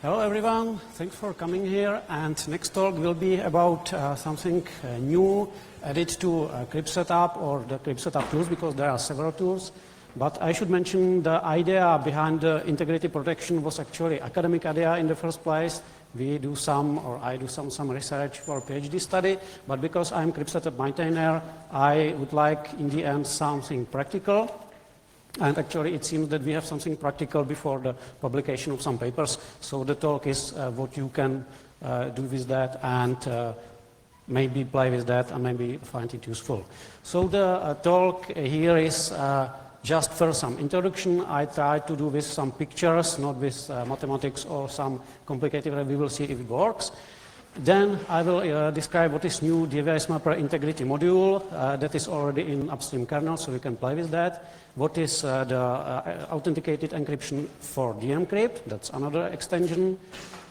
Hello everyone, thanks for coming here, and next talk will be about something new added to cryptsetup or the cryptsetup tools, because there are several tools. But I should mention the idea behind the integrity protection was actually academic idea in the first place. I do some research for a PhD study, but because I'm cryptsetup maintainer, I would like in the end something practical. And actually, it seems that we have something practical before the publication of some papers. So the talk is what you can do with that, and maybe play with that, and maybe find it useful. So the talk here is just first some introduction. I try to do with some pictures, not with mathematics or some complicated. We will see if it works. Then I will describe what is new device mapper integrity module that is already in upstream kernel, so we can play with that. What is the authenticated encryption for dmcrypt? That's another extension.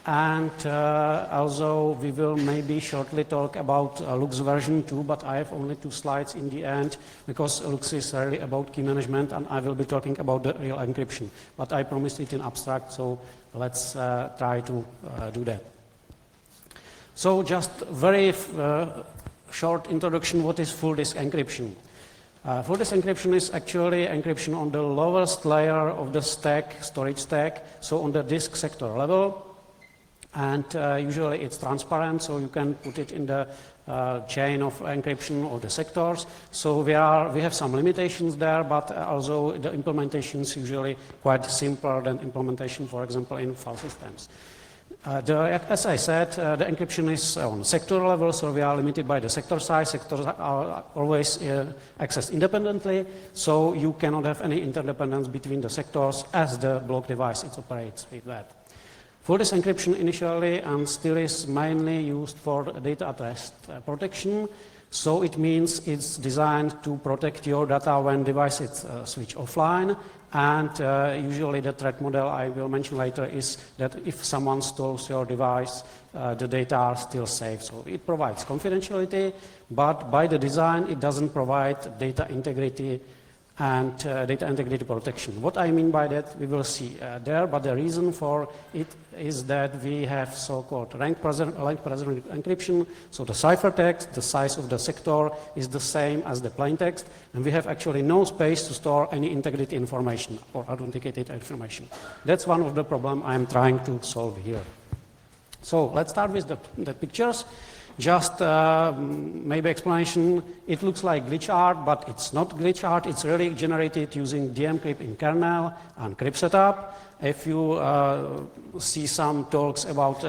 And also we will maybe shortly talk about Lux version 2, but I have only 2 slides in the end, because Lux is really about key management, and I will be talking about the real encryption. But I promised it in abstract, so let's try to do that. So just very short introduction, what is full disk encryption? Full disk encryption is actually encryption on the lowest layer of the stack, storage stack, so on the disk sector level. And usually it's transparent, so you can put it in the chain of encryption of the sectors. So we have some limitations there, but also the implementation is usually quite simpler than implementation, for example, in file systems. As I said, the encryption is on sector level, so we are limited by the sector size. Sectors are always accessed independently, so you cannot have any interdependence between the sectors as the block device it operates with that. Full disk encryption initially and still is mainly used for data at rest protection. So it means it's designed to protect your data when device is switched offline. And usually the threat model I will mention later is that if someone stole your device, the data are still safe. So it provides confidentiality, but by the design it doesn't provide data integrity and data integrity protection. What I mean by that we will see there, but the reason for it is that we have so-called rank present encryption. So the ciphertext, the size of the sector is the same as the plaintext, and we have actually no space to store any integrity information or authenticated information. That's one of the problems I'm trying to solve here. So let's start with the pictures. Just maybe explanation, it looks like glitch art, but it's not glitch art. It's really generated using dmcrypt in kernel and cryptsetup. If you see some talks about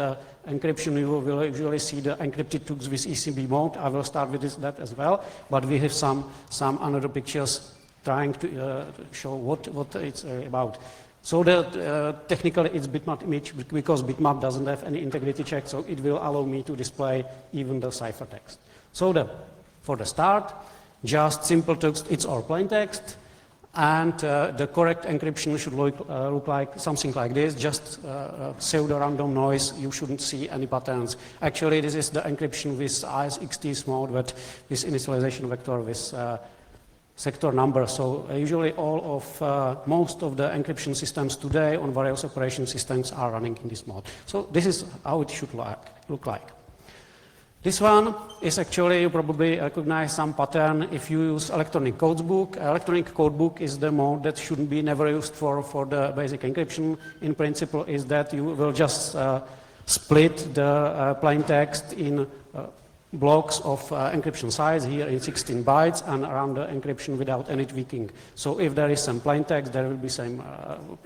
encryption, you will usually see the encrypted tools with ECB mode. I will start with that as well, but we have some another pictures trying to show what it's about. So technically it's bitmap image, because bitmap doesn't have any integrity check, so it will allow me to display even the ciphertext. So for the start, just simple text, it's all plain text, and the correct encryption should look like something like this, just pseudo random noise. You shouldn't see any patterns. Actually, this is the encryption with ISXT mode, but this initialization vector with sector number. So usually all of most of the encryption systems today on various operation systems are running in this mode. So this is how it should look like. This one is actually, you probably recognize some pattern if you use electronic codebook. Electronic codebook is the mode that shouldn't be never used for the basic encryption. In principle is that you will just split the plain text in blocks of encryption size, here in 16 bytes, and around the encryption without any tweaking. So if there is some plain text, there will be some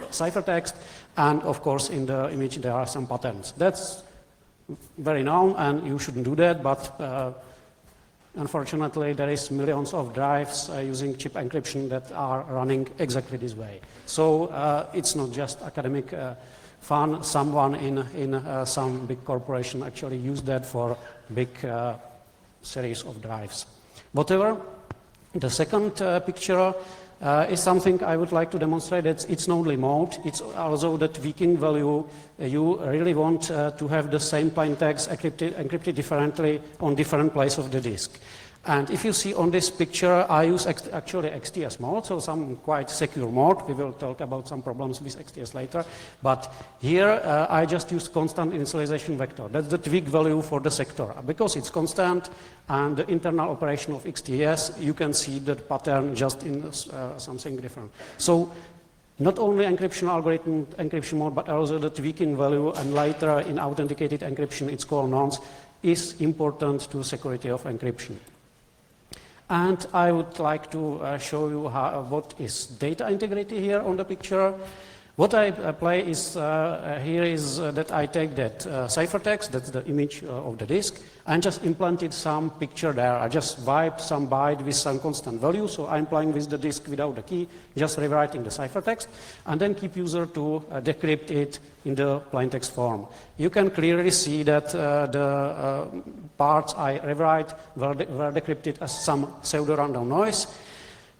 ciphertext, and of course in the image there are some patterns. That's very known, and you shouldn't do that, but unfortunately there is millions of drives using chip encryption that are running exactly this way. So it's not just academic fun. Someone in some big corporation actually used that for big series of drives. Whatever. The second picture is something I would like to demonstrate. It's not only mode, it's also the tweaking value. You really want to have the same plain text encrypted differently on different places of the disk. And if you see on this picture, I use actually XTS mode, so some quite secure mode. We will talk about some problems with XTS later. But here, I just use constant initialization vector. That's the tweak value for the sector. Because it's constant and the internal operation of XTS, you can see the pattern just in something different. So not only encryption algorithm, encryption mode, but also the tweaking value, and later in authenticated encryption, it's called nonce, is important to security of encryption. And I would like to show you what is data integrity here on the picture. What I play is here is that I take that ciphertext, that's the image of the disk, and just implanted some picture there. I just wiped some byte with some constant value, so I'm playing with the disk without the key, just rewriting the ciphertext, and then keep user to decrypt it in the plaintext form. You can clearly see that the parts I rewrite were decrypted as some pseudo-random noise.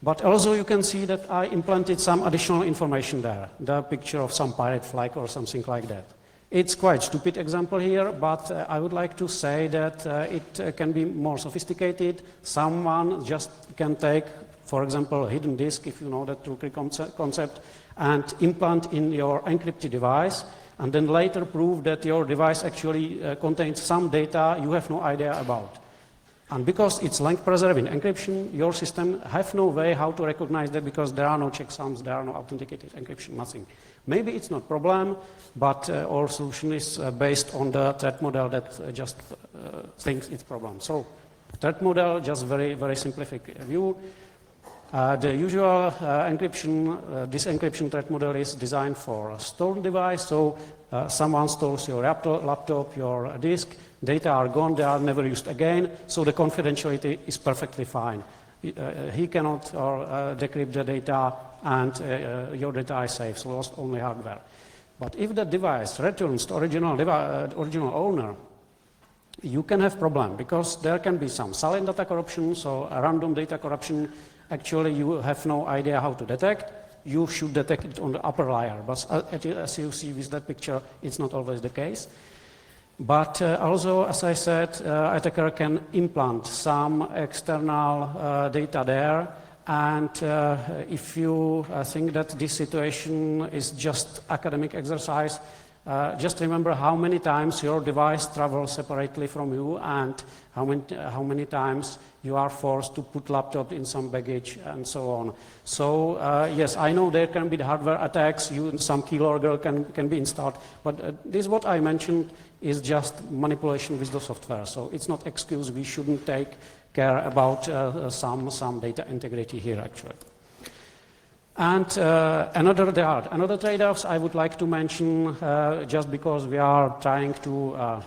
But also you can see that I implanted some additional information there, the picture of some pirate flag or something like that. It's quite stupid example here, but I would like to say that it can be more sophisticated. Someone just can take, for example, a hidden disk, if you know that true-key concept, and implant in your encrypted device, and then later prove that your device actually contains some data you have no idea about. And because it's length preserving encryption, your system have no way how to recognize that because there are no checksums, there are no authenticated encryption, nothing. Maybe it's not a problem, but our solution is based on the threat model that just thinks it's a problem. So threat model, just very, very simplified view. The usual encryption, this encryption threat model is designed for a stored device. So someone stores your laptop, your disk, data are gone, they are never used again, so the confidentiality is perfectly fine. He cannot decrypt the data, and your data is safe, so lost only hardware. But if the device returns to original owner, you can have problem, because there can be some silent data corruption, so a random data corruption, actually you have no idea how to detect. You should detect it on the upper layer, but as you see with that picture, it's not always the case. But also, as I said, attacker can implant some external data there. And if you think that this situation is just academic exercise, just remember how many times your device travels separately from you and how many times you are forced to put laptop in some baggage and so on. So yes, I know there can be the hardware attacks, some keylogger can be installed, but this what I mentioned is just manipulation with the software. So it's not excuse, we shouldn't take care about some data integrity here actually. And there are another trade-offs I would like to mention just because we are trying to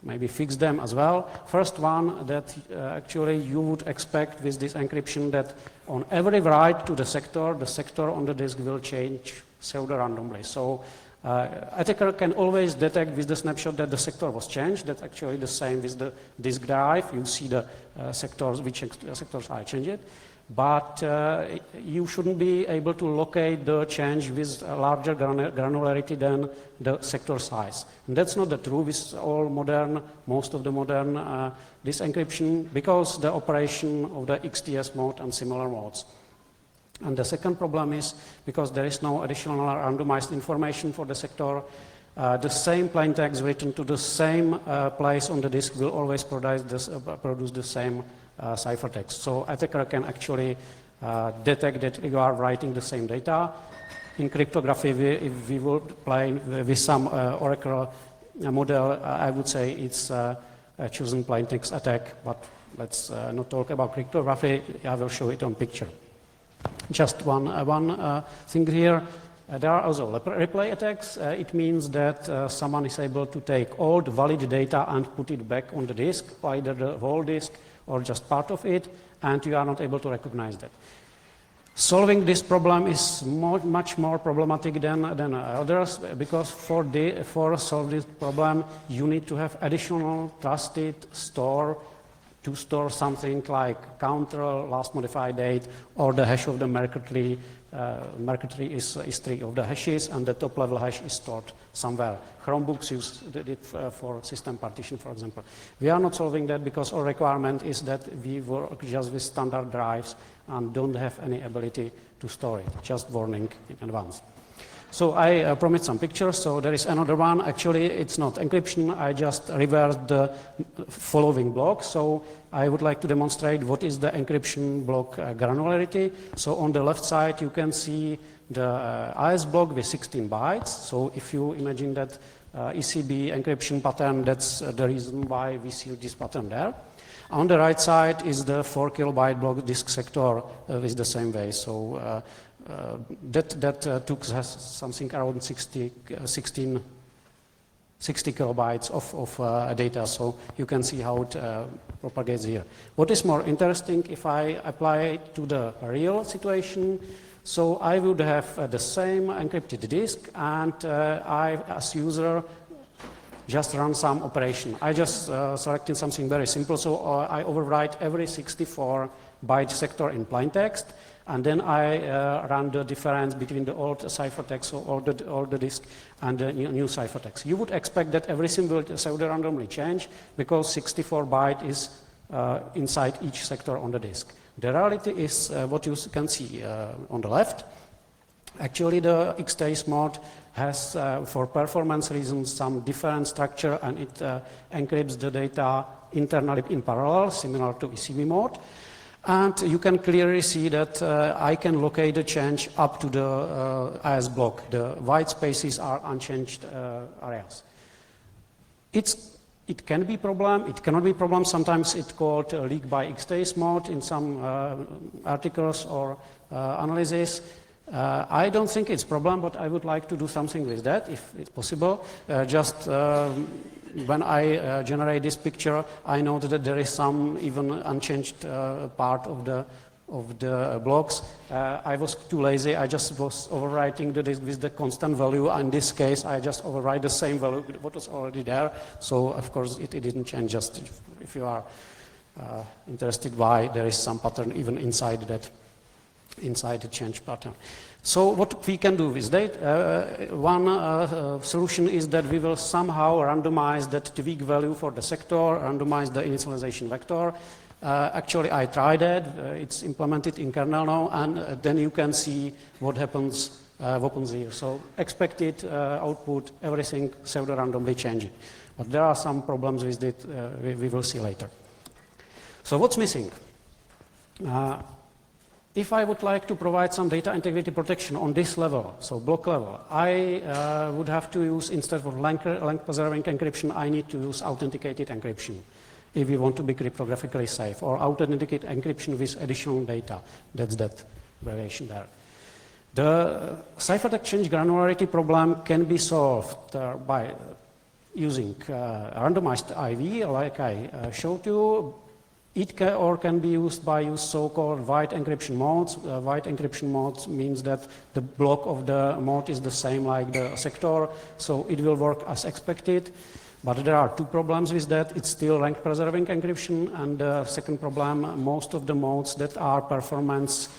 maybe fix them as well. First one, that actually you would expect with this encryption that on every write to the sector on the disk will change pseudo-randomly. So attacker can always detect with the snapshot that the sector was changed. That's actually the same with the disk drive. You see the sectors, which sectors are changed. But you shouldn't be able to locate the change with a larger granularity than the sector size. And that's not the true with most of the modern disk encryption, because the operation of the XTS mode and similar modes. And the second problem is because there is no additional randomized information for the sector, the same plaintext written to the same place on the disk will always produce the same ciphertext. So attacker can actually detect that you are writing the same data. In cryptography, if we would play with some Oracle model, I would say it's a chosen plaintext attack, but let's not talk about cryptography. I will show it on picture. Just one thing here. There are also replay attacks. It means that someone is able to take all the valid data and put it back on the disk, either the whole disk or just part of it, and you are not able to recognize that. Solving this problem is much more problematic than others, because for solve this problem, you need to have additional trusted store to store something like counter, last modified date, or the hash of the Merkle tree Mercury is 3 of the hashes, and the top level hash is stored somewhere. Chromebooks use it for system partition, for example. We are not solving that because our requirement is that we work just with standard drives and don't have any ability to store it, just warning in advance. So I promised some pictures, so there is another one. Actually, it's not encryption, I just reversed the following block. So I would like to demonstrate what is the encryption block granularity. So on the left side, you can see the IS block with 16 bytes. So if you imagine that ECB encryption pattern, that's the reason why we see this pattern there. On the right side is the 4 kilobyte block disk sector with the same way. So that took something around 60 kilobytes of data, so you can see how it propagates here. What is more interesting, if I apply it to the real situation, so I would have the same encrypted disk, and I, as user, just run some operation. I just selected something very simple, so I overwrite every 64-byte sector in plain text, and then I run the difference between the old ciphertext or the disk and the new ciphertext. You would expect that everything will pseudo-randomly change because 64-byte is inside each sector on the disk. The reality is what you can see on the left. Actually, the XTACE mode has, for performance reasons, some different structure, and it encrypts the data internally in parallel, similar to ECB mode. And you can clearly see that I can locate the change up to the IS block. The white spaces are unchanged areas. It can be a problem, it cannot be a problem. Sometimes it's called leak by XTACE mode in some articles or analysis. I don't think it's a problem, but I would like to do something with that, if it's possible. When I generate this picture, I know that there is some even unchanged part of the blocks. I was too lazy. I just was overwriting the disk with the constant value. In this case, I just overwrite the same value what was already there. So of course, it didn't change. Just if you are interested why there is some pattern even inside the change pattern. So what we can do with that, one solution is that we will somehow randomize that tweak value for the sector, randomize the initialization vector. Actually, I tried that. It's implemented in kernel now, and then you can see what happens here. So expected output, everything pseudo-randomly changing. But there are some problems with it. We will see later. So what's missing? If I would like to provide some data integrity protection on this level, so block level, I would have to use, instead of length preserving encryption, I need to use authenticated encryption if we want to be cryptographically safe, or authenticated encryption with additional data. That's that variation there. The ciphertext change granularity problem can be solved by using randomized IV, like I showed you. It can be used by so-called white encryption modes. White encryption modes means that the block of the mode is the same like the sector, so it will work as expected. But there are two problems with that. It's still length preserving encryption, and the second problem, most of the modes that are performance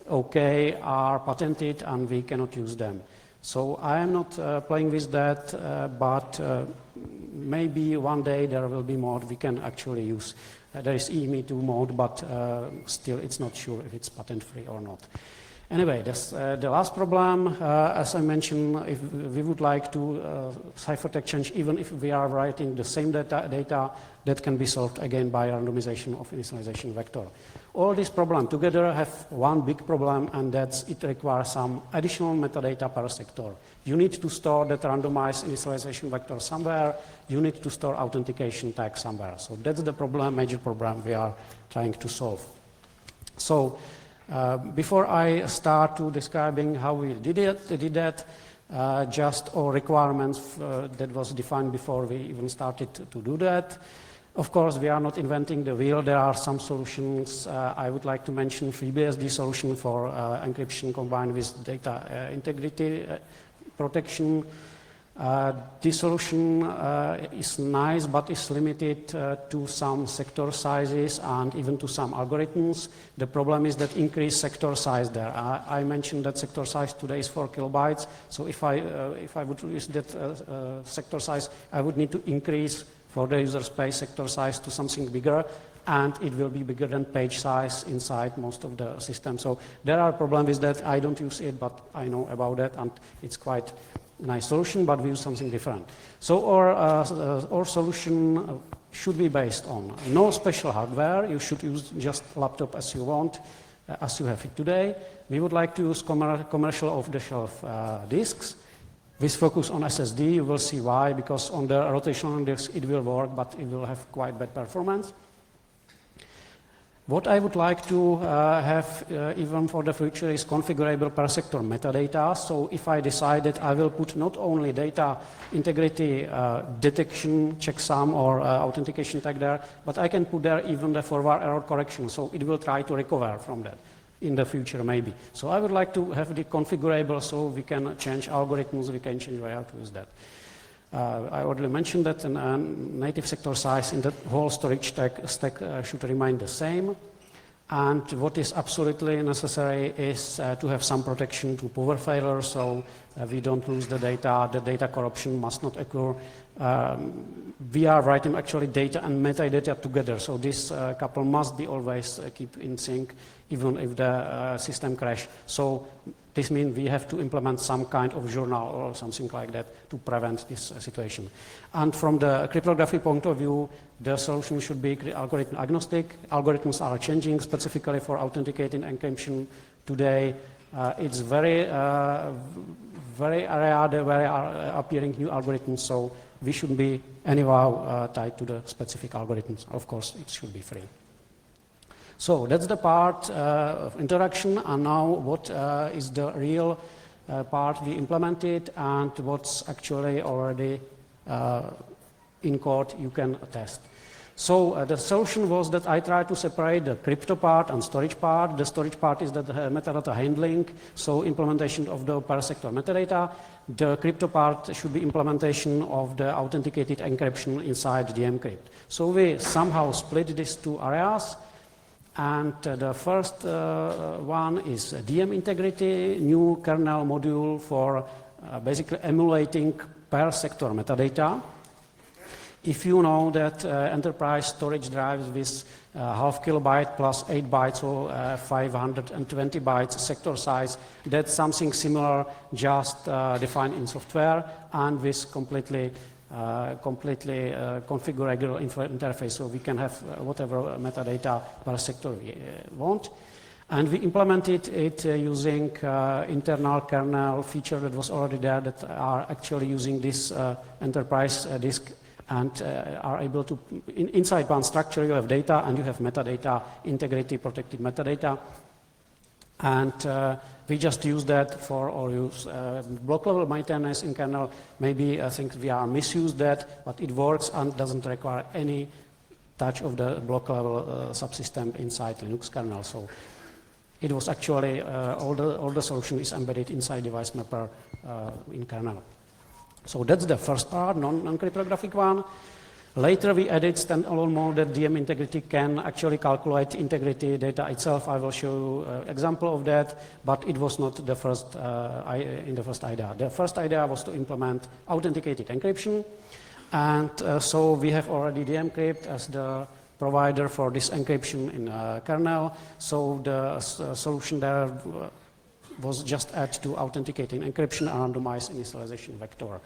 okay are patented and we cannot use them. So I am not playing with that, but maybe one day there will be mode we can actually use. There is EME2 mode, but still it's not sure if it's patent-free or not. Anyway, that's the last problem. As I mentioned, if we would like to ciphertext change, even if we are writing the same data, that can be solved again by randomization of initialization vector. All these problems together have one big problem, and that's it requires some additional metadata per sector. You need to store that randomized initialization vector somewhere. You need to store authentication tag somewhere. So that's the problem, major problem we are trying to solve. So before I start to describing how we did that, just all requirements that was defined before we even started to do that. Of course, we are not inventing the wheel. There are some solutions. I would like to mention FreeBSD solution for encryption combined with data integrity protection. This solution is nice, but is limited to some sector sizes and even to some algorithms. The problem is that increased sector size there. I mentioned that sector size today is 4 kilobytes. So if I would use that sector size, I would need to increase for the user space sector size to something bigger, and it will be bigger than page size inside most of the systems. So there are problems with that. I don't use it, but I know about that, and it's quite nice solution, but we use something different. So our solution should be based on no special hardware. You should use just laptop as you want, as you have it today. We would like to use commercial off-the-shelf disks. With focus on SSD, you will see why, because on the rotational disk it will work, but it will have quite bad performance. What I would like to have even for the future is configurable per sector metadata. So if I decide that I will put not only data integrity detection, checksum, or authentication tag there, but I can put there even the forward error correction. So it will try to recover from that in the future maybe. So I would like to have the configurable so we can change algorithms, we can change how to use that. I already mentioned that a native sector size in the whole storage stack should remain the same. And what is absolutely necessary is to have some protection to power failure, so we don't lose the data corruption must not occur. We are writing actually data and metadata together, so this couple must be always keep in sync, even if the system crash. So this means we have to implement some kind of journal or something like that to prevent this situation. And from the cryptography point of view, the solution should be algorithm agnostic. Algorithms are changing specifically for authenticating encryption. Today, it's very rare where are appearing new algorithms, so we should be anyhow tied to the specific algorithms. Of course, it should be free. So that's the part of introduction, and now what is the real part we implemented and what's actually already in code you can test. So the solution was that I tried to separate the crypto part and storage part. The storage part is the metadata handling, so implementation of the per sector metadata. The crypto part should be implementation of the authenticated encryption inside the encrypt. So we somehow split these two areas. And the first one is DM integrity, new kernel module for basically emulating per sector metadata. If you know that enterprise storage drives with half kilobyte plus 8 bytes or 520 bytes sector size, that's something similar, just defined in software and with completely configurable interface, so we can have whatever metadata per sector we want. And we implemented it using internal kernel feature that was already there that are actually using this enterprise disk and are able to, inside one structure you have data and you have metadata, integrity protected metadata. And we just use that for our use. Block level maintenance in kernel, maybe I think we are misused that, but it works and doesn't require any touch of the block level subsystem inside Linux kernel. So it was actually, all the solution is embedded inside device mapper in kernel. So that's the first part, non-cryptographic one. Later we added standalone mode that DM integrity can actually calculate integrity data itself. I will show you an example of that, but it was not the first in the first idea. The first idea was to implement authenticated encryption, and so we have already DMcrypt as the provider for this encryption in kernel. So the solution there was just add to authenticating encryption and randomized initialization vector.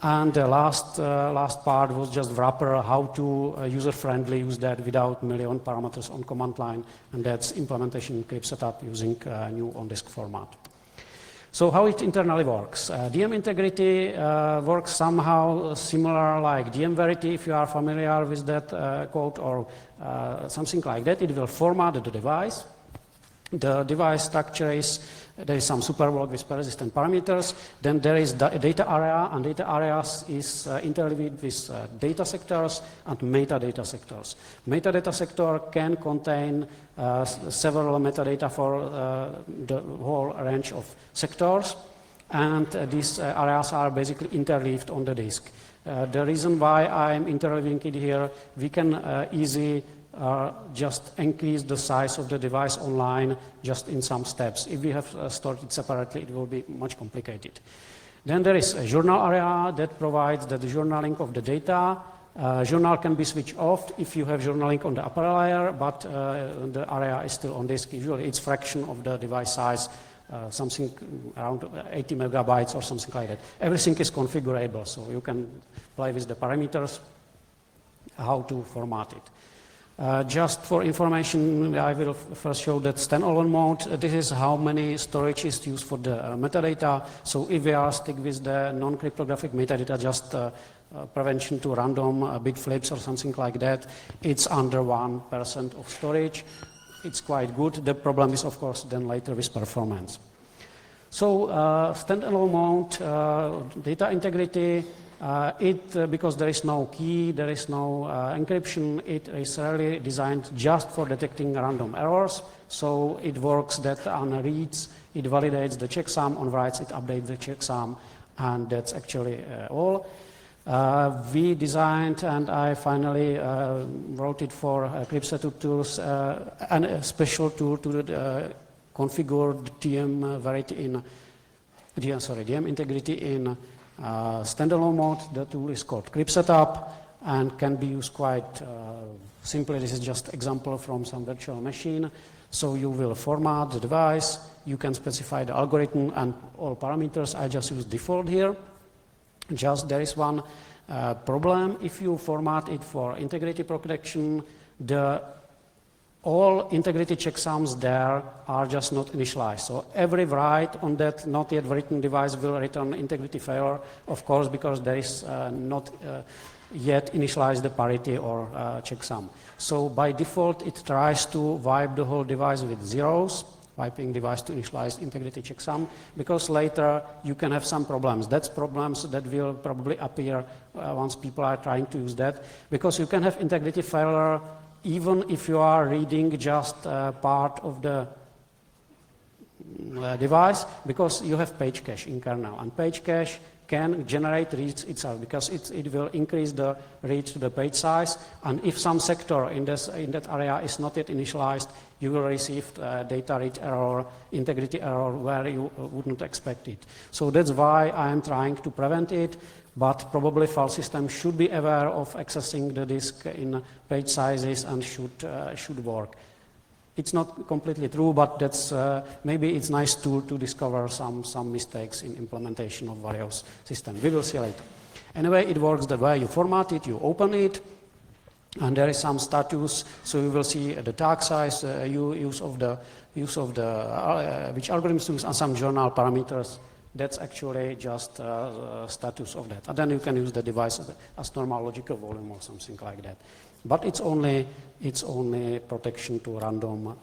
And the last part was just wrapper, how to user-friendly use that without million parameters on command line, and that's implementation cryptsetup using new on-disk format. So how it internally works. DM integrity works somehow similar like DM Verity, if you are familiar with that code or something like that. It will format the device. The device structure is, there is some superblock with persistent parameters. Then there is the data area, and data areas is interleaved with data sectors and metadata sectors. Metadata sector can contain several metadata for the whole range of sectors. and these areas are basically interleaved on the disk. The reason why I'm interleaving it here, we can easily just increase the size of the device online just in some steps. If we have stored it separately, it will be much complicated. Then there is a journal area that provides the journaling of the data. Journal can be switched off if you have journaling on the upper layer, but the area is still on disk. Usually it's fraction of the device size, something around 80 megabytes or something like that. Everything is configurable, so you can play with the parameters, how to format it. Just for information, I will first show that standalone mode. This is how many storage is used for the metadata. So if we are stick with the non-cryptographic metadata, just prevention to random bit flips or something like that, it's under 1% of storage. It's quite good. The problem is, of course, then later with performance. So standalone mode, data integrity, because there is no key, there is no encryption, it is really designed just for detecting random errors. So it works that on reads, it validates the checksum, on writes, it updates the checksum, and that's actually all. We designed, and I finally wrote it for cryptsetup tools, and a special tool to configure the DM verity in DM integrity in standalone mode. The tool is called cryptsetup and can be used quite simply. This is just example from some virtual machine. So you will format the device, you can specify the algorithm and all parameters. I just use default here. Just there is one problem. If you format it for integrity protection, all integrity checksums there are just not initialized. So every write on that not yet written device will return integrity failure, of course, because there is not yet initialized the parity or checksum. So by default, it tries to wipe the whole device with zeros, wiping device to initialize integrity checksum, because later you can have some problems. That's problems that will probably appear once people are trying to use that, because you can have integrity failure even if you are reading just part of the device, because you have page cache in kernel, and page cache can generate reads itself, because it will increase the read to the page size, and if some sector in that area is not yet initialized, you will receive data read error, integrity error, where you wouldn't expect it. So that's why I am trying to prevent it, but probably file system should be aware of accessing the disk in page sizes and should work. It's not completely true, but that's maybe it's nice to discover some mistakes in implementation of various systems. We will see later. Anyway, it works the way you format it, you open it, and there is some status. So you will see the tag size, use of the which algorithms use, and some journal parameters. That's actually just status of that. And then you can use the device as normal logical volume or something like that. But it's only protection to random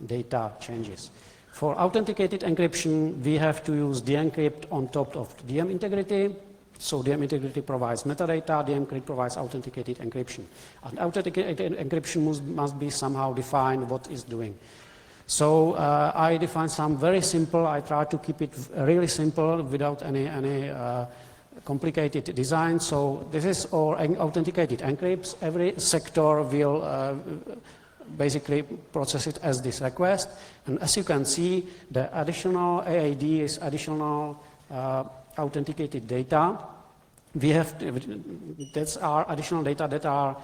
data changes. For authenticated encryption, we have to use dencrypt on top of DM integrity. So DM integrity provides metadata, dencrypt provides authenticated encryption. And authenticated encryption must be somehow defined what it's doing. So I define some very simple, I try to keep it really simple without any complicated design. So this is all authenticated encrypts. Every sector will basically process it as this request. And as you can see, the additional AAD is additional authenticated data. We have, that's our additional data that are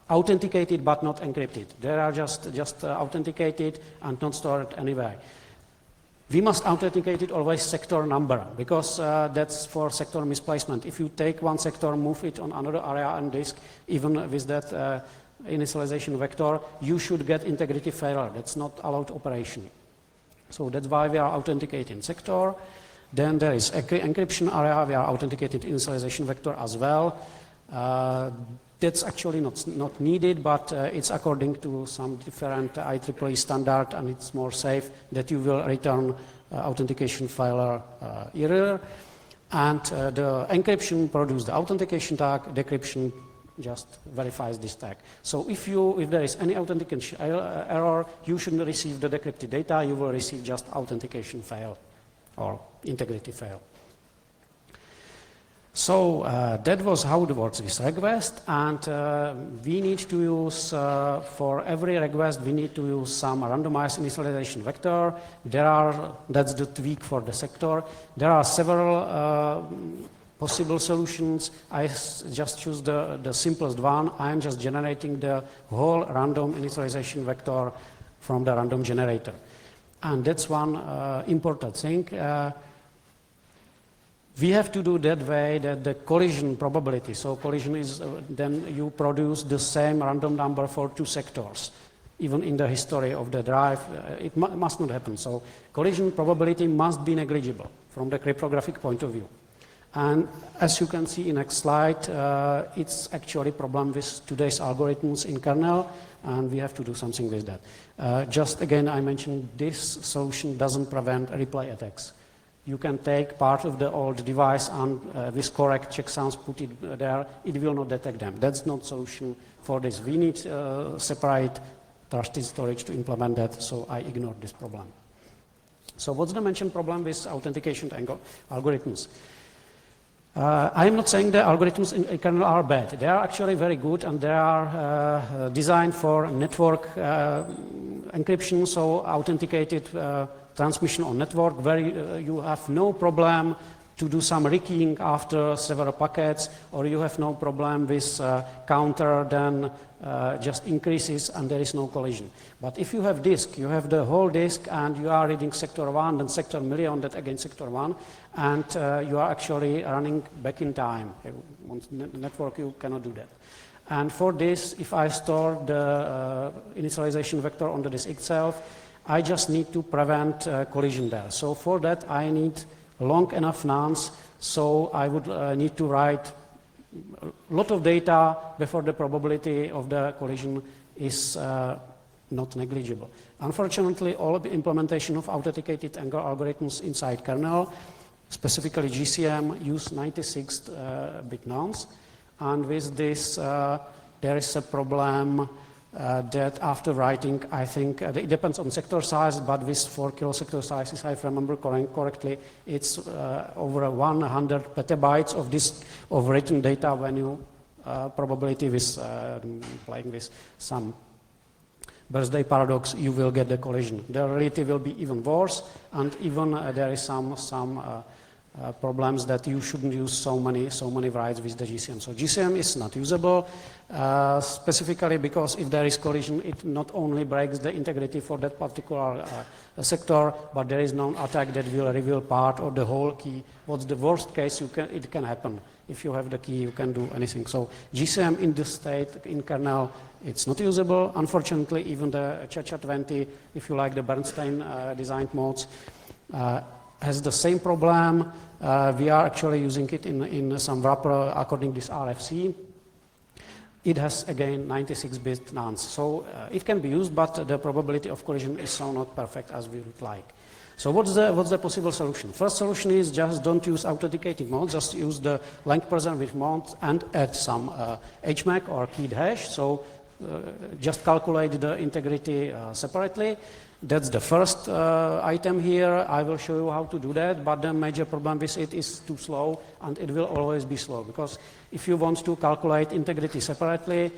authenticated but not encrypted. They are just authenticated and not stored anywhere. We must authenticate it always sector number, because that's for sector misplacement. If you take one sector, move it on another area on disk, even with that initialization vector, you should get integrity failure. That's not allowed operation. So that's why we are authenticating sector. Then there is encryption area. We are authenticating initialization vector as well. That's actually not needed, but it's according to some different IEEE standard, and it's more safe that you will return authentication failure error. And the encryption produces the authentication tag, decryption just verifies this tag. So if there is any authentication error, you shouldn't receive the decrypted data, you will receive just authentication fail. or integrity fail. So that was how it works with request, and we need to use, for every request, we need to use some randomized initialization vector. That's the tweak for the sector. There are several possible solutions. I just choose the simplest one. I'm just generating the whole random initialization vector from the random generator. And that's one important thing. We have to do that way that the collision probability, so collision is then you produce the same random number for two sectors. Even in the history of the drive, it must not happen. So collision probability must be negligible from the cryptographic point of view. And as you can see in next slide, it's actually a problem with today's algorithms in kernel, and we have to do something with that. Just again, I mentioned this solution doesn't prevent replay attacks. You can take part of the old device and with correct checksums put it there, it will not detect them. That's not solution for this. We need separate trusted storage to implement that, so I ignored this problem. So what's the mentioned problem with authentication algorithms? I'm not saying the algorithms in kernel are bad. They are actually very good, and they are designed for network encryption, so authenticated transmission on network, where you have no problem to do some rekeying after several packets, or you have no problem with counter, then just increases and there is no collision. But if you have disk, you have the whole disk and you are reading sector 1, then sector million, that again sector 1, and you are actually running back in time. On network, you cannot do that. And for this, if I store the initialization vector on the disk itself, I just need to prevent collision there. So for that, I need long enough nonce, so I would need to write a lot of data before the probability of the collision is not negligible. Unfortunately, all of the implementation of authenticated algorithms inside kernel, specifically GCM, use 96-bit nonce, and with this, there is a problem that after writing, I think, it depends on sector size, but with 4 kilosector size, if I remember correctly, it's over 100 petabytes of this of written data when you probability with playing with some birthday paradox, you will get the collision. The reality will be even worse, and even there is some problems that you shouldn't use so many writes with the GCM. So GCM is not usable, specifically because if there is collision, it not only breaks the integrity for that particular sector, but there is no attack that will reveal part or the whole key. What's the worst case it can happen? If you have the key, you can do anything. So GCM in this state, in kernel, it's not usable. Unfortunately, even the CHA-20, if you like the Bernstein designed modes, has the same problem. We are actually using it in some wrapper according to this RFC. It has, again, 96-bit nonce. So it can be used, but the probability of collision is so not perfect as we would like. So what's the possible solution? First solution is just don't use authenticating mode, just use the length preserved mode and add some HMAC or keyed hash. So just calculate the integrity separately. That's the first item here. I will show you how to do that, but the major problem with it is too slow, and it will always be slow, because if you want to calculate integrity separately,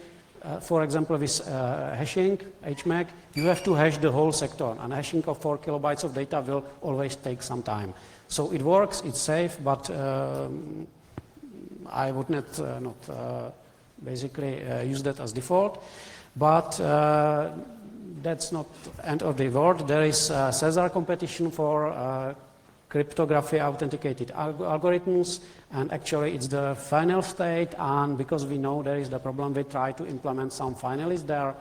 for example, with hashing, HMAC, you have to hash the whole sector, and hashing of 4 kilobytes of data will always take some time. So it works, it's safe, but I would not basically use that as default. But that's not end of the world. There is Cesar competition for cryptography authenticated algorithms, and actually it's the final state, and because we know there is the problem, we try to implement some finalists there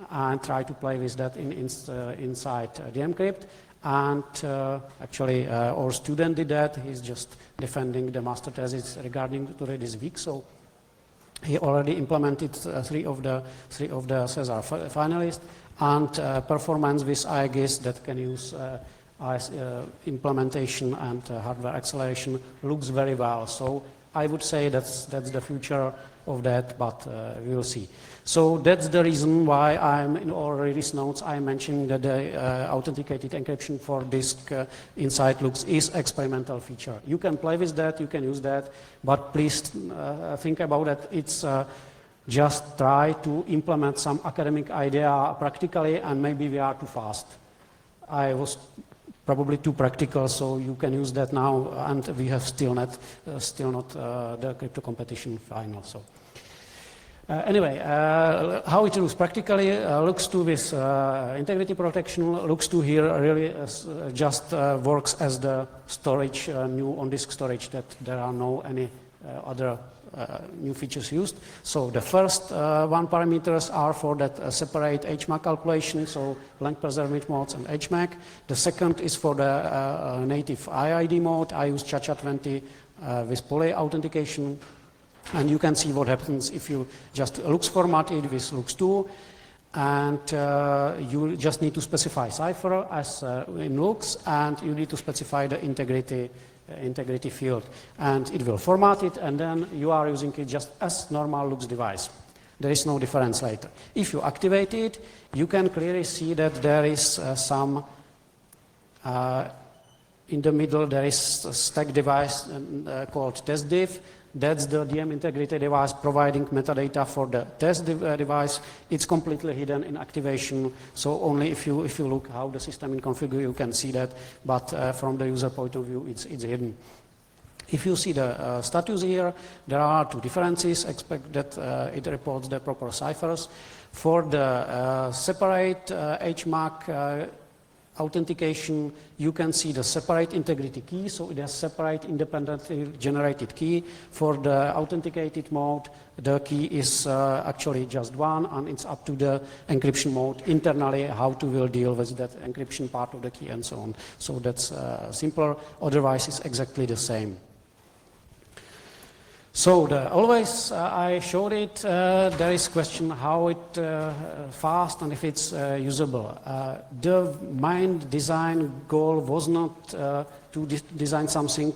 and try to play with that inside DMCrypt. And actually our student did that. He's just defending the master thesis regarding to this week, so he already implemented three of the Cesar finalists, and performance with IGIS that can use implementation and hardware acceleration looks very well. So I would say that's the future of that, but we will see. So that's the reason why I'm in all release notes I mentioned that the authenticated encryption for disk inside Lux is experimental feature. You can play with that, you can use that, but please think about it. It's just try to implement some academic idea practically, and maybe we are too fast. I was probably too practical, so you can use that now, and we have still not the crypto competition final. So anyway, how it looks practically, Lux2 with integrity protection. Lux2 here really just works as the storage, new on-disk storage, that there are no any other new features used. So the first one parameters are for that separate HMAC calculation, so blank preserved modes and HMAC. The second is for the native IID mode. I use ChaCha20 with poly authentication. And you can see what happens if you just Lux format it with Lux2. And you just need to specify cipher as in Lux, and you need to specify the integrity field, and it will format it, and then you are using it just as normal Lux device. There is no difference later. If you activate it, you can clearly see that there is some in the middle there is a stack device called test div. That's the DM integrity device providing metadata for the test device. It's completely hidden in activation, so only if you look how the system is configured, you can see that, but from the user point of view, it's hidden. If you see the status here, there are two differences. Expect that it reports the proper ciphers. For the separate HMAC authentication, you can see the separate integrity key, so it has separate independently generated key. For the authenticated mode, the key is actually just one, and it's up to the encryption mode internally how to will deal with that encryption part of the key and so on. So that's simpler, otherwise it's exactly the same. So always I showed it, there is question how it fast and if it's usable. The main design goal was not to design something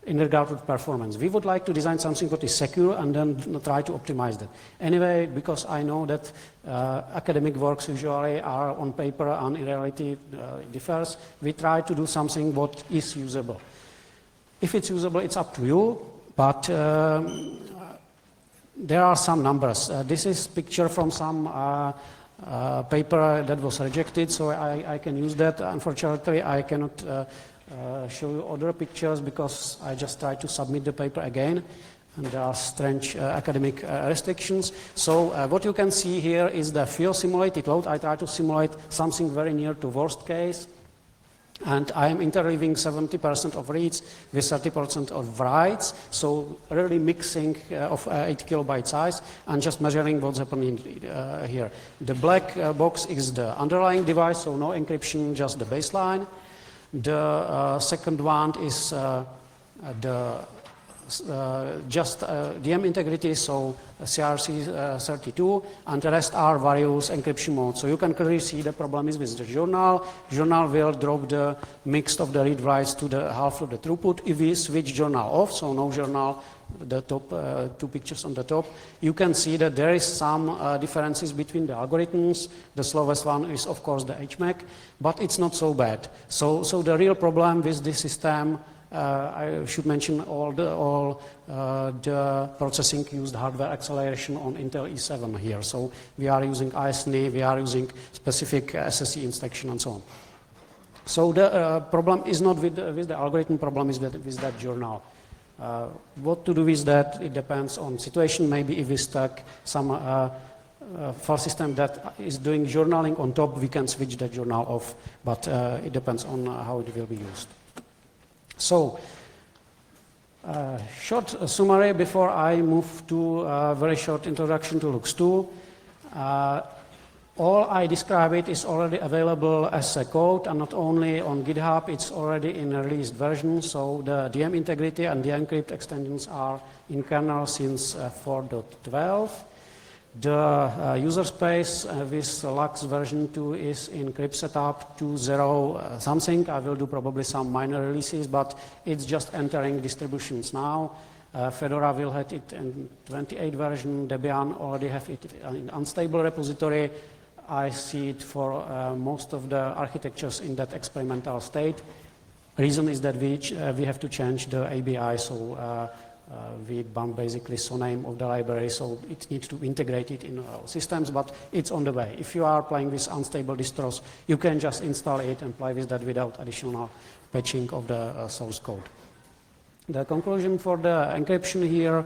in regard to performance. We would like to design something that is secure and then try to optimize that. Anyway, because I know that academic works usually are on paper and in reality differs, we try to do something what is usable. If it's usable, it's up to you. But there are some numbers. This is picture from some paper that was rejected, so I can use that. Unfortunately, I cannot show you other pictures because I just tried to submit the paper again, and there are strange academic restrictions. So what you can see here is the field simulated load. I try to simulate something very near to worst case. And I am interleaving 70% of reads with 30% of writes, so really mixing of 8 kilobyte size and just measuring what's happening here. The black box is the underlying device, so no encryption, just the baseline. The second one is just DM integrity, so CRC32, and the rest are various encryption modes. So you can clearly see the problem is with the journal. Journal will drop the mix of the read writes to the half of the throughput. If we switch journal off, so no journal, the top two pictures on the top, you can see that there is some differences between the algorithms. The slowest one is of course the HMAC, but it's not so bad. So the real problem with this system, I should mention all the processing used hardware acceleration on Intel E7 here. So we are using ISNI, we are using specific SSE instruction and so on. So the problem is not with the algorithm, problem is with that journal. What to do with that, it depends on situation. Maybe if we stack some file system that is doing journaling on top, we can switch the journal off, but it depends on how it will be used. So, short summary before I move to a very short introduction to Lux2. All I describe it is already available as a code, and not only on GitHub, it's already in a released version. So the DM integrity and the encrypt extensions are in kernel since 4.12. The user space with Lux version 2 is in cryptsetup 2.0 something. I will do probably some minor releases, but it's just entering distributions now. Fedora will have it in 28 version. Debian already have it in unstable repository. I see it for most of the architectures in that experimental state. Reason is that we have to change the ABI, so we bump basically so name of the library, so it needs to integrate it in our systems, but it's on the way. If you are playing with unstable distros, you can just install it and play with that without additional patching of the source code. The conclusion for the encryption here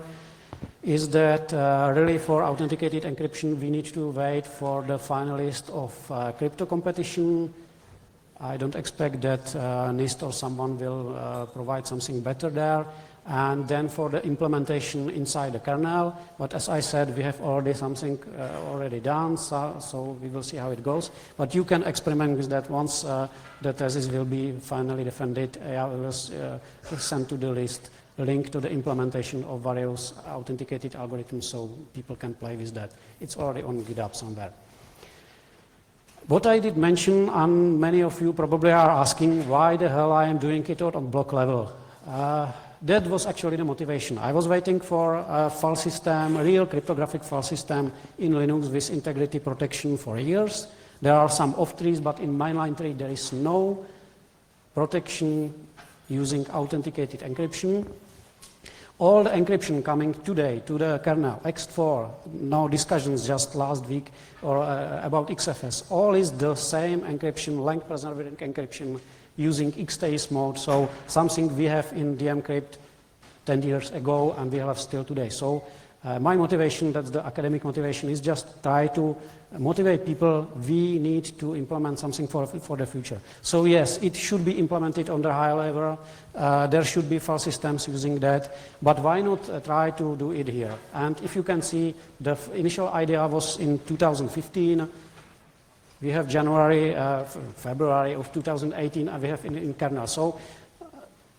is that really for authenticated encryption, we need to wait for the finalist of crypto competition. I don't expect that NIST or someone will provide something better there. And then for the implementation inside the kernel, but as I said, we have already something already done, so we will see how it goes. But you can experiment with that once the thesis will be finally defended. I will send to the list a link to the implementation of various authenticated algorithms so people can play with that. It's already on GitHub somewhere. What I did mention, and many of you probably are asking why the hell I am doing it on block level. That was actually the motivation. I was waiting for a file system, a real cryptographic file system in Linux with integrity protection for years. There are some off-trees, but in mainline tree there is no protection using authenticated encryption. All the encryption coming today to the kernel, X4, no discussions just last week or about XFS, all is the same encryption, length preserving encryption using XTACE mode, so something we have in DMCrypt 10 years ago and we have still today. So my motivation, that's the academic motivation, is just try to motivate people. We need to implement something for the future. So yes, it should be implemented on the high level. There should be file systems using that, but why not try to do it here? And if you can see, the initial idea was in 2015. We have January, February of 2018, and we have in kernel. So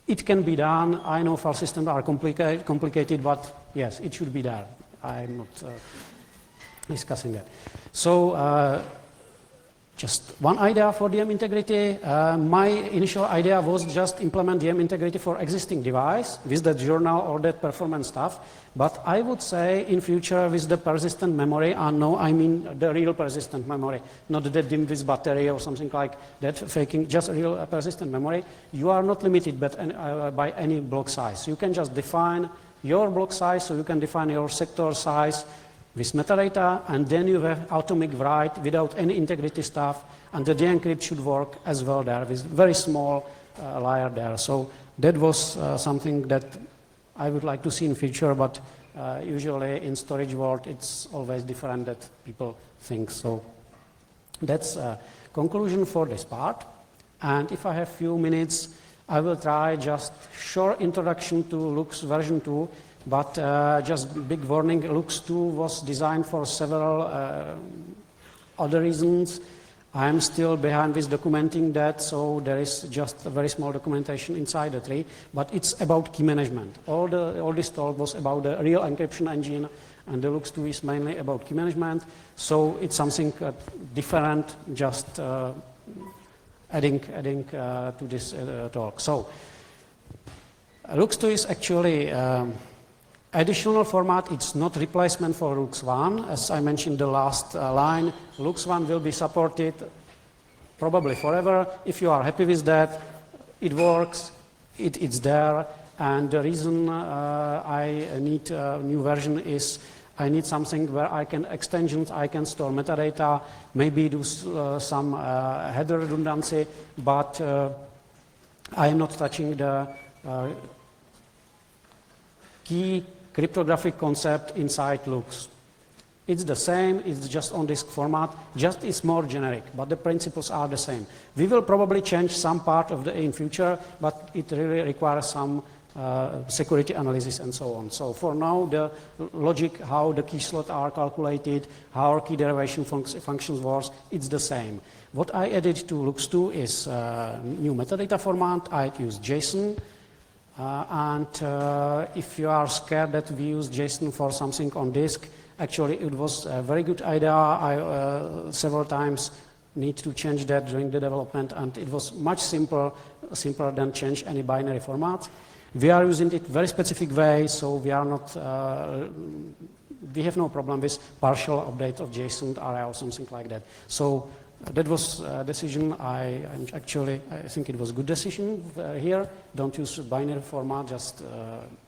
it can be done. I know file systems are complicated, but yes, it should be there. I'm not discussing that. So just one idea for DM integrity. My initial idea was just implement DM integrity for existing device with the journal or that performance stuff. But I would say in future with the persistent memory, and no, I mean the real persistent memory, not the DIMM with battery or something like that, faking, just real persistent memory, you are not limited by any block size. You can just define your block size, so you can define your sector size with metadata, and then you have atomic write without any integrity stuff, and the de-encrypt should work as well there with very small layer there. So that was something that I would like to see in future, but usually in storage world it's always different that people think. So that's a conclusion for this part. And if I have few minutes, I will try just short introduction to Lux version 2. But just big warning, Lux 2 was designed for several other reasons. I'm still behind with documenting that, so there is just a very small documentation inside the tree, but it's about key management. All this talk was about the real encryption engine, and the Lux 2 is mainly about key management, so it's something different, just adding to this talk. So Lux 2 is actually additional format. It's not replacement for Lux 1. As I mentioned the last line, Lux 1 will be supported probably forever. If you are happy with that, it works, it's there. And the reason I need a new version is I need something where I can extensions, I can store metadata, maybe do some header redundancy, but I am not touching the key cryptographic concept inside Lux. It's the same, it's just on disk format, just it's more generic, but the principles are the same. We will probably change some part of the in future, but it really requires some security analysis and so on. So for now, the logic, how the key slots are calculated, how our key derivation functions works, it's the same. What I added to Lux 2 is new metadata format. I use JSON. If you are scared that we use JSON for something on disk, actually it was a very good idea. I several times need to change that during the development, and it was much simpler than change any binary format. We are using it very specific way, so we are not, we have no problem with partial update of JSON array or something like that. So that was a decision I think it was a good decision here. Don't use binary format, just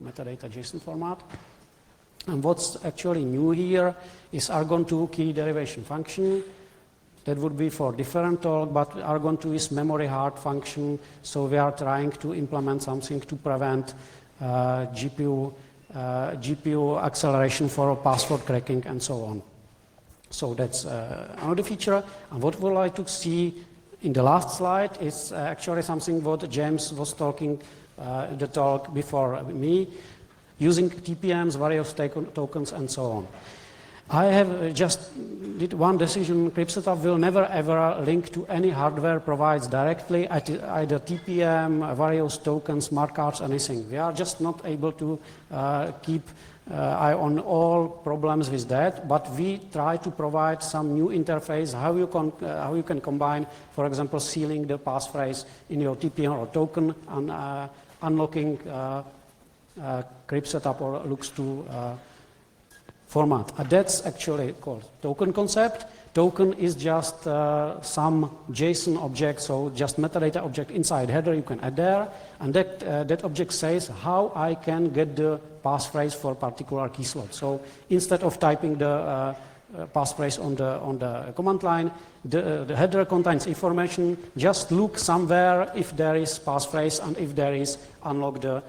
metadata JSON format. And what's actually new here is argon2 key derivation function. That would be for different talk, but argon2 is memory hard function, so we are trying to implement something to prevent GPU acceleration for password cracking and so on. So that's another feature. And what we'd like to see in the last slide is actually something what James was talking the talk before me, using TPMs, various tokens, and so on. I have just did one decision. cryptsetup will never ever link to any hardware provides directly at either TPM, various tokens, smart cards, anything. We are just not able to keep eye on all problems with that, but we try to provide some new interface, how you can combine, for example, sealing the passphrase in your TPM or token and unlocking cryptsetup or looks2 format. That's actually called token concept. Token is just some JSON object, so just metadata object inside header you can add there, and that object says how I can get the passphrase for particular key slot. So instead of typing the passphrase on the command line, the header contains information. Just look somewhere if there is passphrase, and if there is, unlock the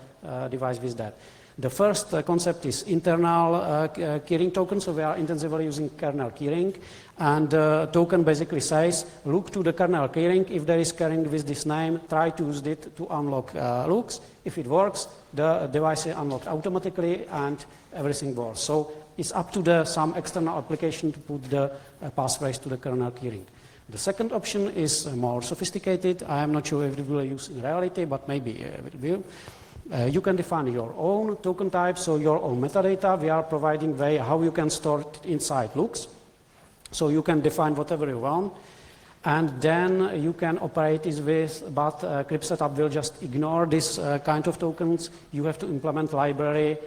device with that. The first concept is internal keyring token, so we are intensively using kernel keyring, and the token basically says, look to the kernel keyring, if there is keyring with this name, try to use it to unlock looks. If it works, the device is unlocked automatically and everything works. So it's up to some external application to put the passphrase to the kernel keyring. The second option is more sophisticated. I am not sure if it will use in reality, but maybe it will. You can define your own token type, so your own metadata. We are providing way how you can store it inside looks. So you can define whatever you want, and then you can operate it with, but cryptsetup will just ignore this kind of tokens. You have to implement library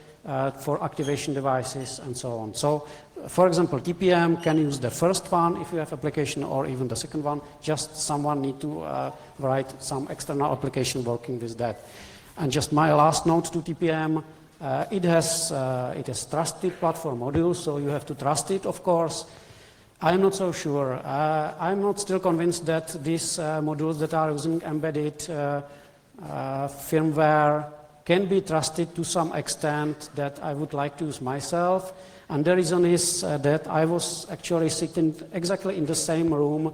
for activation devices and so on. So, for example, TPM can use the first one if you have application, or even the second one. Just someone need to write some external application working with that. And just my last note to TPM, it has trusted platform module, so you have to trust it, of course. I'm not so sure. I'm not still convinced that these modules that are using embedded firmware can be trusted to some extent that I would like to use myself. And the reason is that I was actually sitting exactly in the same room,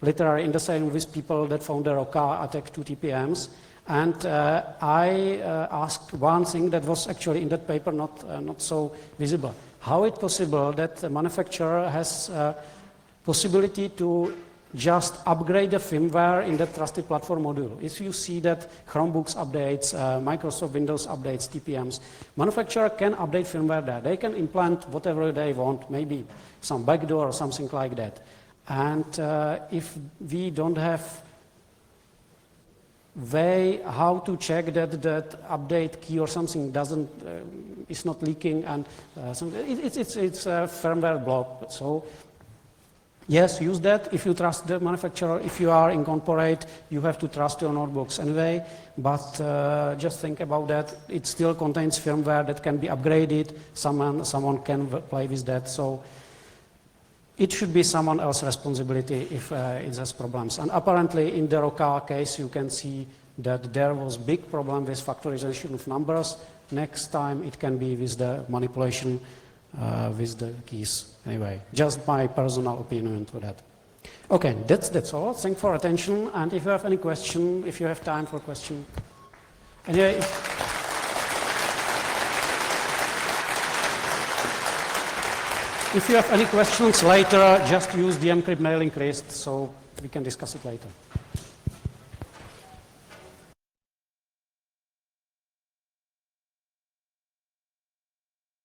literally in the same room with people that found the Roca attack to TPMs. And I asked one thing that was actually in that paper not so visible. How is it possible that the manufacturer has possibility to just upgrade the firmware in the trusted platform module? If you see that Chromebooks updates, Microsoft Windows updates, TPMs, manufacturer can update firmware there. They can implant whatever they want, maybe some backdoor or something like that. And if we don't have way how to check that that update key or something is not leaking, and it's a firmware block. So yes, use that if you trust the manufacturer. If you are incorporate, you have to trust your notebooks anyway, but just think about that. It still contains firmware that can be upgraded. Someone can play with that. So it should be someone else's responsibility if it has problems. And apparently in the Roca case, you can see that there was big problem with factorization of numbers. Next time it can be with the manipulation with the keys. Anyway, just my personal opinion to that. Okay, that's all. Thanks for attention. And if you have any question, if you have time for question. Anyway, if you have any questions later, just use the mcrypt mailing list so we can discuss it later.